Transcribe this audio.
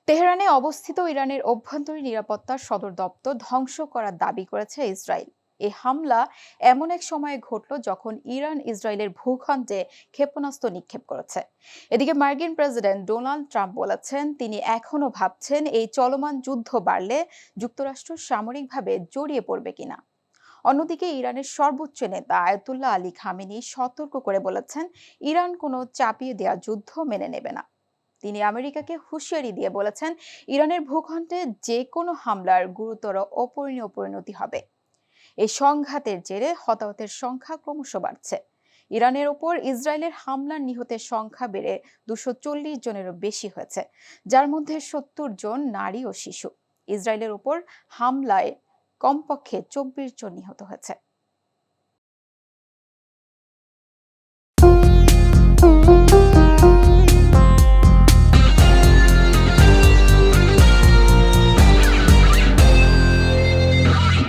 তেহরানে অবস্থিত ইরানের অভ্যন্তরীণ নিরাপত্তা সদর দপ্তর ধ্বংস করার দাবি করেছে ইসরায়েল। এই হামলা এমন এক সময়ে ঘটল যখন ইরান ইসরায়েলের ভূখণ্ডে ক্ষেপণাস্ত্র নিক্ষেপ করেছে। এদিকে মার্কিন প্রেসিডেন্ট ডোনাল্ড ট্রাম্প বলেছেন তিনি এখনো ভাবছেন এই চলমান যুদ্ধ বাড়লে যুক্তরাষ্ট্র সামরিকভাবে জড়িয়ে পড়বে কিনা। অন্যদিকে ইরানের সর্বোচ্চ নেতা আয়াতুল্লাহ আলী খামেনি সতর্ক করে বলেছেন ইরান কোনো চাপিয়ে দেওয়া যুদ্ধ মেনে নেবে না। তিনি আমেরিকাকে হুঁশিয়ারি দিয়ে বলেছেন ইরানের ভূখণ্ডে যে কোনো হামলার গুরুতর অপরিণীয় পরিণতি হবে। এই সংঘাতের জেরে হতাহতের সংখ্যা ক্রমশ বাড়ছে। ইরানের ওপর ইসরায়েলের হামলার নিহতের সংখ্যা বেড়ে 240 জনেরও বেশি হয়েছে, যার মধ্যে 70 জন নারী ও শিশু। ইসরায়েলের ওপর হামলায় কমপক্ষে 24 জন নিহত হয়েছে।